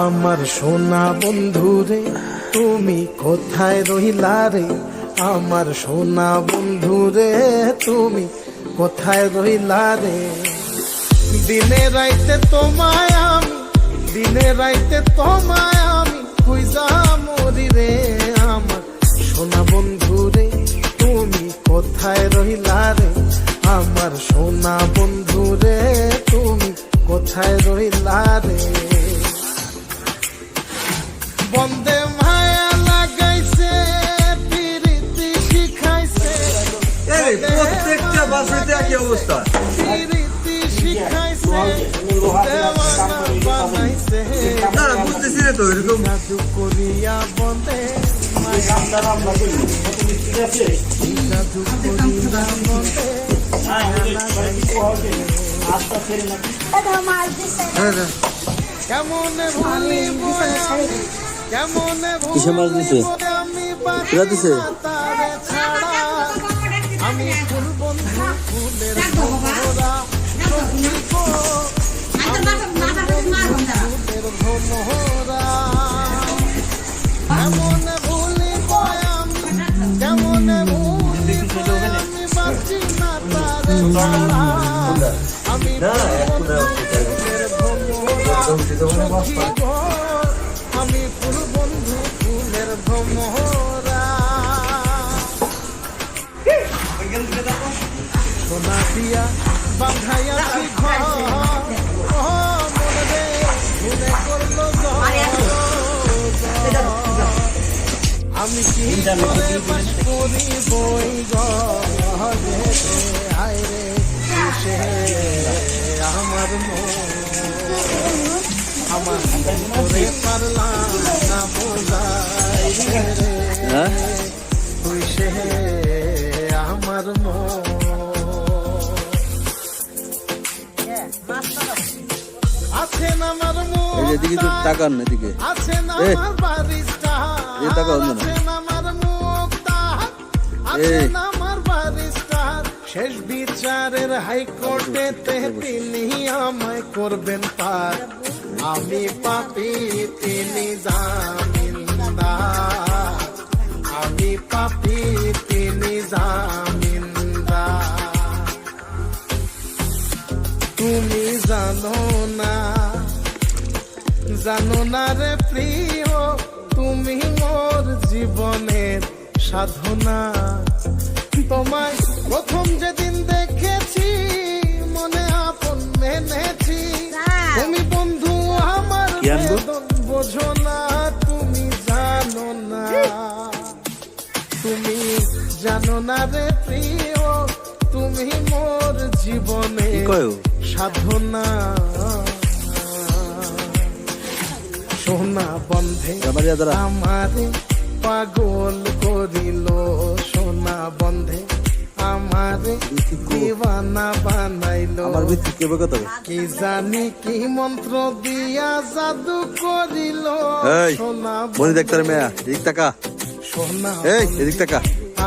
আমার সোনা বন্ধু রে তুমি কোথায় রহিলা রে, আমার সোনা বন্ধু রে তুমি কোথায় রহিলা রে। দিনে রাইতে তোমায় আমি, দিনে রাইতে তোমায় আমি খুঁজা মরি রে। আমার সোনা বন্ধু রে তুমি কোথায় রহিলা রে, আমার সোনা বন্ধু রে তুমি কোথায় রহিলা রে। বন্দে মায়া লাগাইছে প্রীতি শিখাইছে, প্রত্যেকটা বাসেতে একই অবস্থা। প্রীতি শিখাইছে দেওয়ানা বানাইছে, তারা বুঝতেছি না তো এরকম জাদু করিয়া বন্দে মায়া জাদু করিয়া বন্দে মায়া লাগাইছে। কেমনে ভুলিব কেমনে ভুলিব আমি বাঁচি তারে ছাড়া, আমি ফুল বন্ধু ফুলের ভোমরা সখী গো, ফুলের ভোমরা। কেমনে ভুলিব আমি কেমনে ভুলিব আমি বাঁচি না তারে ছাড়া, আমি আমি ফুল বন্ধু ফুলের ভ্রমরা। সোনা দিয়া বাঁধাইয়াছি ঘর, মনে ভুলে করলো আমি কি করে বাস করি বই ঘরে আইরে সে আমার মন, আমার করে পারলাম না বোঝাই রে তুই সে আমার মন। আছে না আমার মন, তাকান এদিকে, আছে না আমার বারিস্তা, আছে না আমার মুক্তা, আছে না আমার বারিস্তা। শেষ বিচারের হাইকোর্টেতে তিনি আমায় করবেন পার, আমি পাপী তিনি জামিনদার, আমি পাপী তিনি জামিনদার। তুমি জানো না, জানো না রে প্রিয়, তুমি মোর জীবনের সাধনা। তোমায় প্রথম যেদিন দেখেছি মনে আপন মেনেছি, তুমি বন্ধু আমার বেদন বোঝো না, তুমি জানো না, তুমি জানো না রে প্রিয়, তুমি মোর জীবনে সাধনা। সোনা বন্ধে আমারে পাগল করিল, সোনা বন্ধে আমারে দিওয়ানা বানাইলো, কি জানি কি মন্ত্র দিয়া জাদু করিল। সোনা সোনা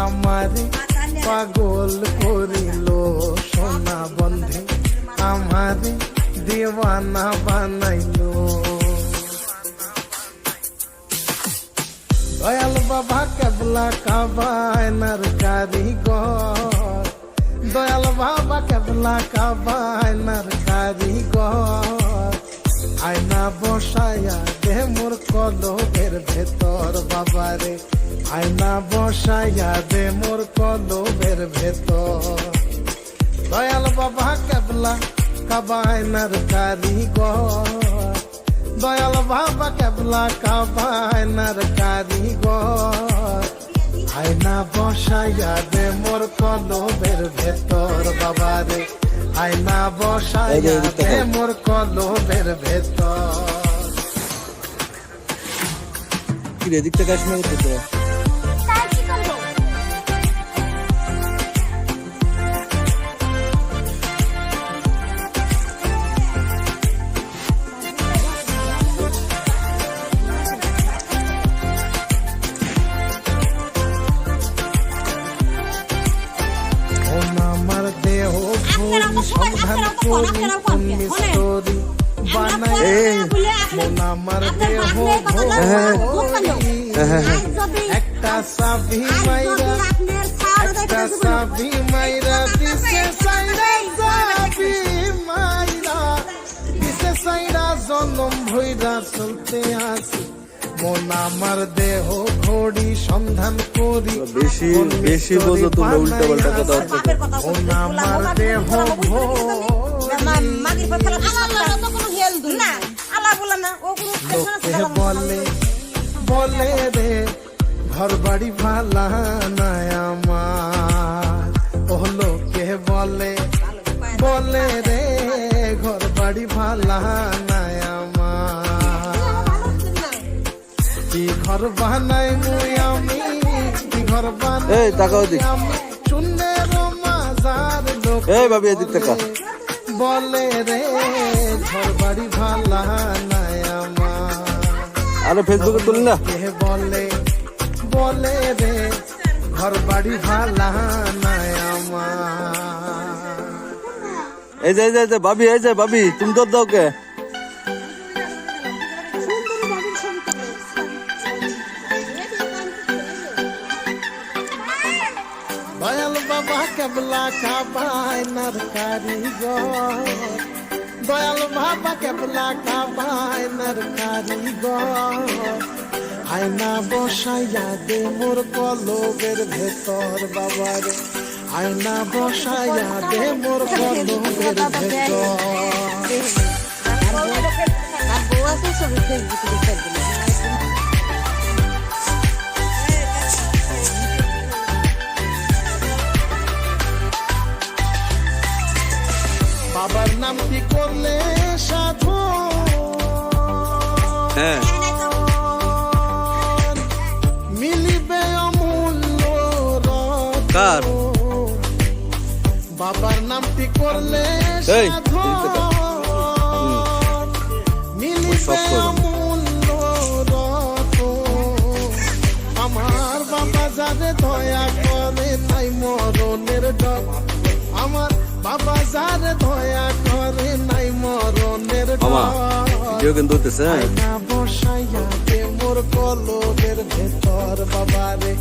আমারে পাগল করিল, সোনা বন্ধে আমারে দিওয়ানা বানাইলো। দয়াল বাবা কেবলা কাবায়নার কারিগর, দয়াল বাবা কেবলা কাবায়নার কারিগর। আয়না বসায়া দে মোর কলবের ভেতর বাবারে, আয়না বসায়া দে মোর কলবের ভেতর। দয়াল বাবা কেবলা কাবায়নার কারিগর, দয়াল বাবা কেবলা কাবায়নার কারিগর। আয়না বসাইয়া দে মোর কলবের ভেতর বাবারে, আয়না বসাইয়া দে মোর কলবের ভেতর। এদিক থেকে আসলে আমার দেহ সন্ধান করি, বানাই মন আমার দেহ একটা চাবি মাইরা একটা চাবি মাইরা দিছে সাইরা চাবি মাইরা দিছে সাইরা জনম ভইরা চলতে আসি মন আমার দেহ ঘড়ি সন্ধান করি বেশি বেশি বোঝো তোমরা উল্টা পাল্টা কথা হচ্ছে মন আমার দেহ লোকে বলে বলে রে ঘর বাড়ি ভালা নাই আমার ও লোকে বলে বলে রে ঘর বাড়ি ভালা নাই আমার কি ঘর বানাই মুই আমি কি ঘর এই তাকাও বানাই দিক আমি শূন্যের মাজার লোক এই ভাবি এদিক তাকা বলে রে ঘর বাড়ি ভালা নাই আমার আরে ফেসবুকে তুলি না কে বলে বলে রে ঘর বাড়ি ভালা নাই আমার এই যে ভাবি এই যে ভাবি তুমি তোর দাও কে দয়াল বাবা কেবলা কাবাই নার কারিগর দয়াল বাবা কেবলা কাবাই নার কারিগর আয়না বসাইয়া দে মোর কলবের ভেতর বাবার আয়না বসাইয়া দে মোর কলবের ভেতর বাবার নাম কি করলে সাধু হ্যাঁ মিলিবে অমূল্য রত্ন। কার? বাবার নামটি করলে এই, সাধু মিলিবে সব করো। অমূল্য রত্ন। আমার বাবা যারে দয়া করে নাই মরণের ডর আমার বাবা যারে দয়া করে নাই মরণের মামা ডর ভিডিও কিন্তু হতেছে হ্যাঁ আয়না বসাইয়া দে মোর কলবের ভেতর বাবারে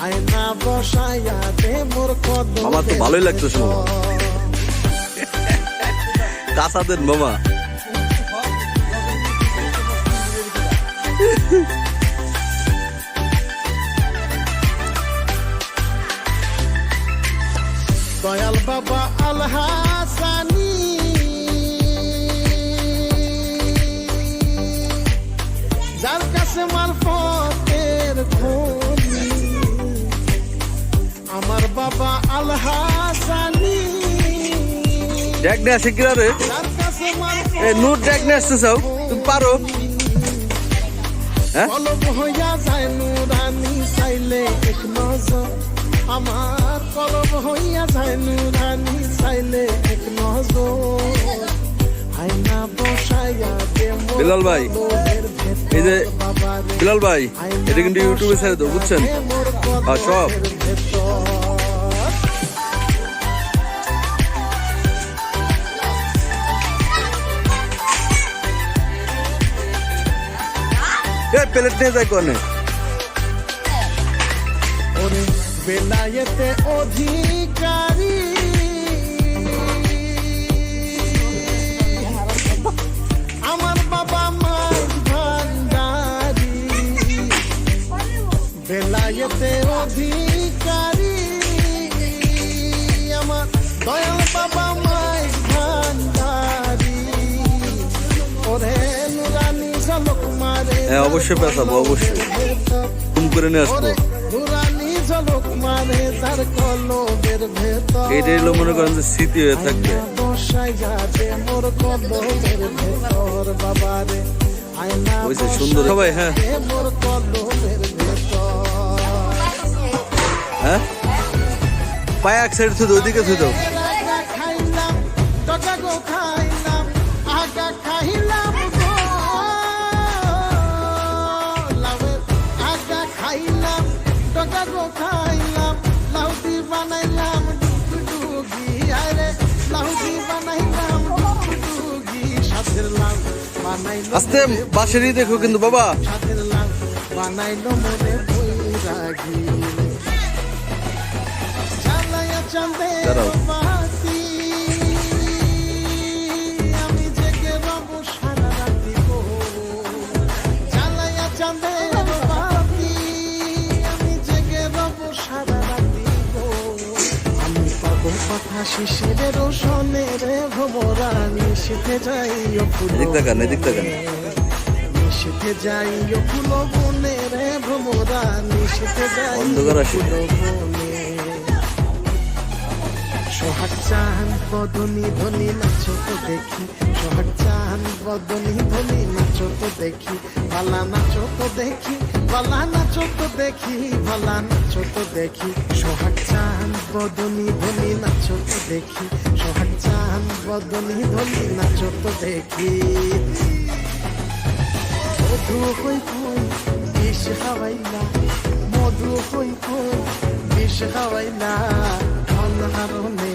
আয়না বসাইয়া দে মোর কলবের আমার তো ভালোই লাগতেছে মামা। ভেতর। কাসাদের মামা দয়াল বাবা আল হাসানি যার কাছে মারফতের খনি আমার বাবা আল হাসানি ড্যাগ নিয়ে আসে কিরা রে যার কাছে এ নূর ড্যাগ নিয়ে আসতে চাও তুমি পারো হ্যাঁ কলব হইয়া যায় নুরানি চাইলে এক নজর আমার কলব হইয়া যায় নুরানি চাইলে এক নজর আয়না বসাইয়া দে মোর বিলাল ভাই, কলবের ভেতর এই যে বাবারে, বিলাল ভাই এটা কিন্তু ইউটিউবে ছেড়ে দাও বুঝছেন দে মোর আর সব কলবের ভেতর। এ প্লেট নিয়ে যাই কোনে ওরে বেলায়েতে অধিকারী আমার বাবা মাই ভান্ডারি বেলায়েতে অধিকারী আমার দয়াল বাবা মাই ভান্ডারি ওরে নুরানি ঝলক মারে হ্যাঁ অবশ্যই পেঁচাবো অবশ্যই ফোন করে নিয়ে আসবো নুরানি ঝলক মারে তার কলবের ভেতর এইটাই হলো মনে করেন যে স্মৃতি হয়ে থাকবে বসাইয়া দে মোর কলবের ভেতর বাবারে আয়না ওইসে সুন্দর সবাই হ্যাঁ দে মোর কলবের ভেতর হ্যাঁ পায়ে এক সাইড থুই ওইদিকে থুই দাও আগা খাইলাম টাকা গো খাইলাম আগা খাইলাম গো লাভে আগা খাইলাম টাকা গো খাইলাম লাউটি বানাইলাম ডুগডুগি আরে লাউটি বানাইলাম ডুগডুগি সাথের লাউ আস্তে বাঁশেরই দেখো কিন্তু বাবা। সাথের লাল বানাইলো মনে বৈরাগী জ্বালায়া চাঁদের দাঁড়াও। বাতি আমি জেগে রব সারা রাতি গো জ্বালায়া চাঁদের বাতি আমি জেগে রব সারা রাতি গো আমি পাবো কথা শিশিরের রোশনে রে ভোমরা নিশিতে যাই ও ফুল এদিক তাকান, এদিক তাকান। নিশিতে যাই ও ফুল বনে রে ভ্রমরা নিশিতে যাই অন্ধকার আসে। ফুল বনে সোহাগ চান বদনি ধনি নাচো তো দেখি সোহাগ চান বদনি ধনি নাচো তো দেখি ভালা নাচো তো দেখি ভালা নাচো তো দেখি ভালা নাচো তো দেখি সোহাগ চান বদনি ধনি নাচো তো দেখি সোহাগ চান বদনি ধনি নাচো তো দেখি মধু হই কই বিষ খাওয়াইলা মধু হই কই বিষ খাওয়াইলা অনহারণে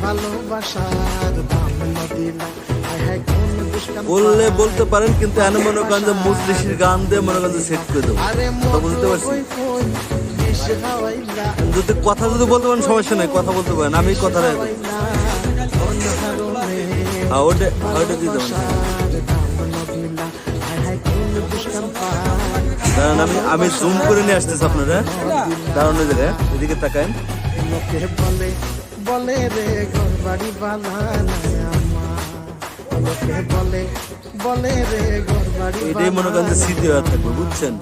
ভালোবাসার দাম নদিলা হায় হায় কোন দুষ্কাম বললে বলতে পারেন, কিন্তু এনে মনে করেন যে মুজলিসির গান দিয়ে মনে করেন সেট করে দেবো। আরে কথা বুঝতে পারছি। মধু হই কই বিষ খাওয়াইলা যদি কথা যদি বলতে পারেন সমস্যা নাই, কথা বলতে পারেন, আমি কথা রাখবো। খাওয়াইলা অনহারণে হ্যাঁ ওটা ওটা দিয়ে দেবেন। ভালোবাসার দাম নদিলা হায় হায় কোন দুষ্কাম পায় কারণ আমি জুম করে নিয়ে আসতেছি আপনারা, কারণ ওই জায়গায় এদিকে তাকান। লোকে বলে বলে রে ঘর বাড়ি বানায় আমার লোকে বলে বলে রে ঘর বাড়ি এটাই মনে করেন যে স্মৃতি হয়ে থাকবে, বুঝছেন?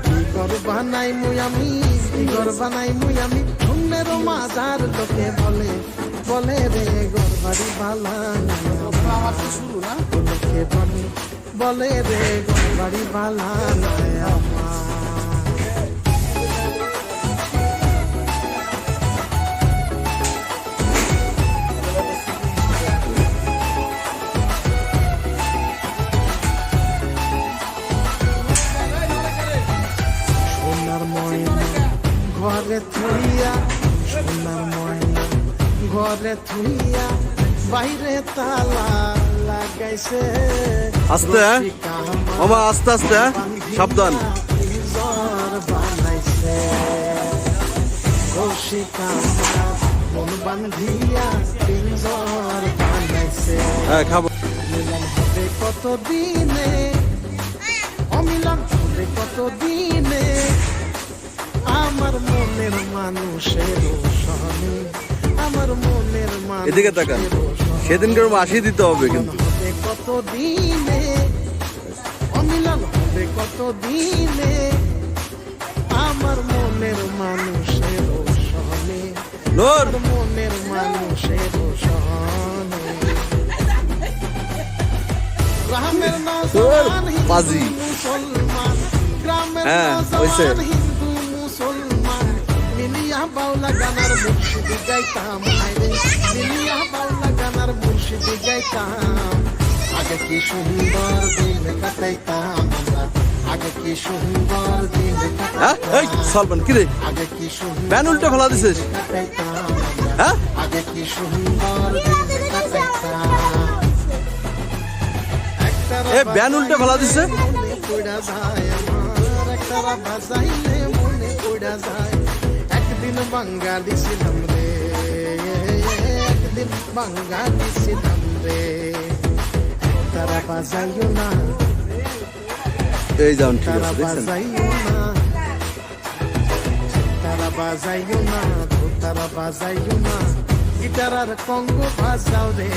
কি ঘর বানাই মুই আমি কি ঘর বানাই মুই আমি শূন্যের মাজার লোকে বলে বলে রে ঘর বাড়ি বানায় আমার শুরু না লোকে বলে বলে রে ঘর বাড়ি বানায় আমার সোনার ময়না ঘরে থুইয়া সোনার ময়না ঘরে থুইয়া বাইরে তালা লাগাইছে আস্তে, হ্যাঁ? মামা আস্তে আস্তে, হ্যাঁ? সাবধান। জ্বর বানাইছে কৌশিকা মন বান্ধিয়া পিঞ্জর বানাইছে হ্যাঁ খাবো। মিলন হবে কত দিনে অমিলন হবে কত দিনে আমার মনের মানুষের সনে আমার মনের এদিকে তাকান। সেদিনকে আসি দিতে হবে কিন্তু। হবে কত দিনে অমিলন হবে কত দিনে আমার মনের মানুষের সনে নূর আমার মনের মানুষের সনে গ্রামের নজওয়ান পাজি। মুসলমান গ্রামের হ্যাঁ, হইছে। নজওয়ান হিন্দু মুসলমান মিলিয়া বাউলা গানার মুর্শিদি গাইতাম হায়রে মিলিয়া বাউলা গানার মুর্শিদি গাইতাম আগে কি সুন্দর দিন কাটাইতাম আমরা আগে কি সুন্দর দিন হ্যাঁ এই কাটাইতাম সালমান কি রে, আগে কি সুন্দর ব্যান উল্টে ফেলা দিছিস? কাটাইতাম হ্যাঁ আগে কি সুন্দর দিন কাটাইতাম এ ব্যান উল্টে ফেলা দিছে। মনে পড়া যায় আমার একতারা বাজাইলে মনে পড়া যায় একদিন বাঙালি ছিলাম রে একদিন বাঙালি ছিলাম রে একতারা বাজাইও না এই যান, ঠিক তারা আছে দেখছেন? বাজাইও না তারা বাজাইও না তারা বাজাইও না গিটার আর কঙ্গো বাজাও রে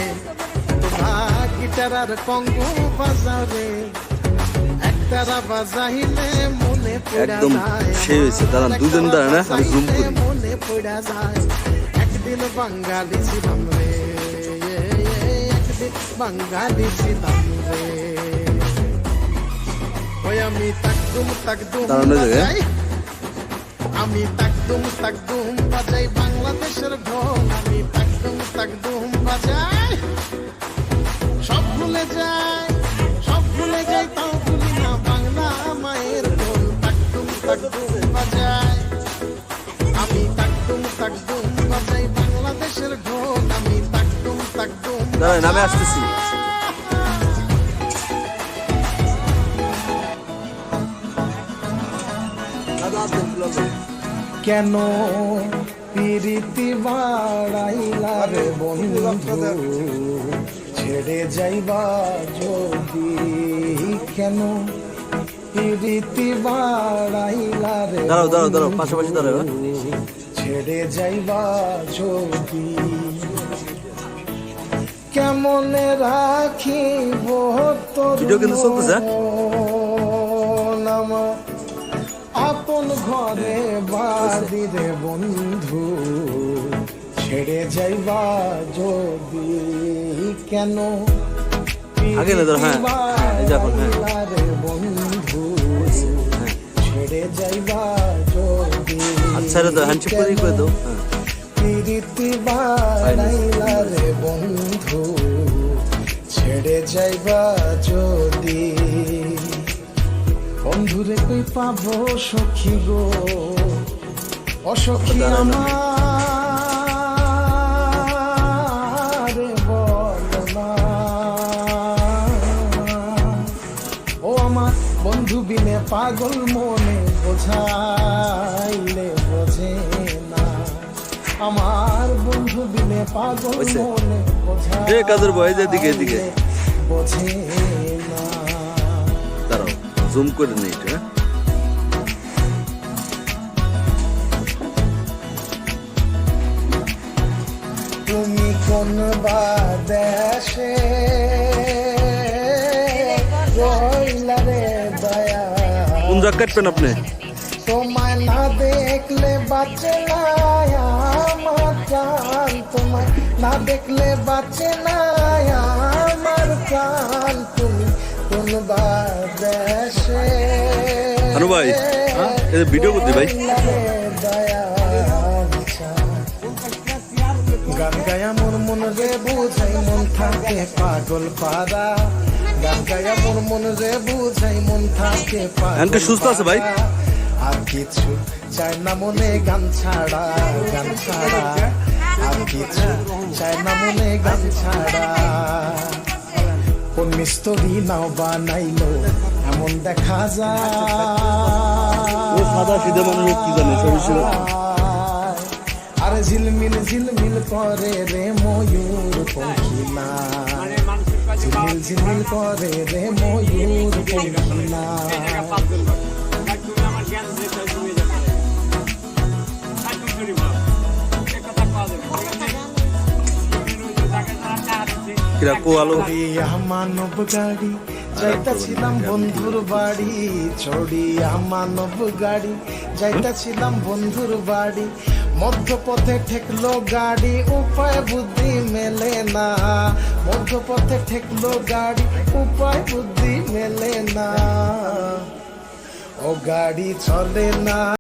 তোমার গিটার আর কঙ্গো বাজাও রে একতারা বাজাইলে মনে পড়া একদম যায় সেই হয়েছে। দাঁড়ান, দুজন দাঁড়ান, হ্যাঁ? আমি zoom করি। মনে পড়া যায় একদিন বাঙালি ছিলাম রে একদিন বাঙালি ছিলাম রে ওই আমি তাকদুম তাকদুম দাঁড়ানো জায়গায়। বাজাই আমি তাকদুম তাকদুম বাজাই বাংলাদেশের ঢোল আমি তাকদুম তাকদুম বাজাই সব ভুলে যাই তাও ভুলি না বাংলা মায়ের ঢোল তাকদুম তাকদুম বাজাই আমি তাকদুম তাকদুম বাজাই বাংলাদেশের ঢোল আমি তাকদুম তাকদুম দাঁড়ান, আমি আসতেছি। কেন প্রীতি বাড়াইলা রে বন্ধু ছেড়ে যাইবা যদি কেন প্রীতি বাড়াইলা রে দাঁড়াও পাশাপাশি দাঁড়াও ছেড়ে যাইবা যদি কেমনে রাখিব তোর ভিডিও কিন্তু চলতেছে নাম আপন ঘরে বাদি রে বন্ধু ছেড়ে যাইবা যদি কেন আগে না ধর হ্যাঁ যখন হ্যাঁ রে বন্ধু ছেড়ে যাইবা যদি আচ্ছা রে তো হ্যান্ডশেক করে দাও হ্যাঁ প্রীতি বাড়াইলা রে বন্ধু ছেড়ে যাইবা যদি বন্ধুরে কই পাবো সখী গো অসখী আমার বলো না ও আমার বন্ধু বিনে পাগল মনে বোঝাইলে বোঝে না আমার বন্ধু বিনে পাগল মনে বোঝাইলে কাদের বয় এদিকে বোঝে না দাঁড়াও জুম করে নেই এটা তুমি কোন বাদেশে রইলা রে দয়া কোন জায়গা কাটবেন আপনি তোমায় না দেখলে বাঁচে না আমার প্রাণ তোমায় না দেখলে বাঁচে না আমার প্রাণ তুমি কোন বাদেশে আনু ভাই এই ভিডিও করতে ভাই গান গায়া মোর মন রে বুঝাই মন থাকে পাগল পারা গান গায়া মোর মন রে বুঝাই মন থাকে আঙ্কে সুস্থ আছে ভাই আর কিছু চাই না মনে গান ছাড়া আর কিছু চাই না মনে গান ছাড়া কোন মিস্তরি নাও বানাইলো এমন দেখা যায় সাদা সিধা মানুষ কি জানে আর ঝিলমিল ঝিলমিল করে রে ময়ূর পঙ্খিলা ঝিলমিল করে রে ময়ূর পঙ্খিলা মানব গাড়ি যাইতাছিলাম বন্ধুর বাড়ি চড়িয়া মানব গাড়ি যাইতাছিলাম বন্ধুর বাড়ি মধ্যপথে ঠেকলো গাড়ি উপায় বুদ্ধি মেলে না মধ্যপথে ঠেকলো গাড়ি উপায় বুদ্ধি মেলে না ও গাড়ি চলে না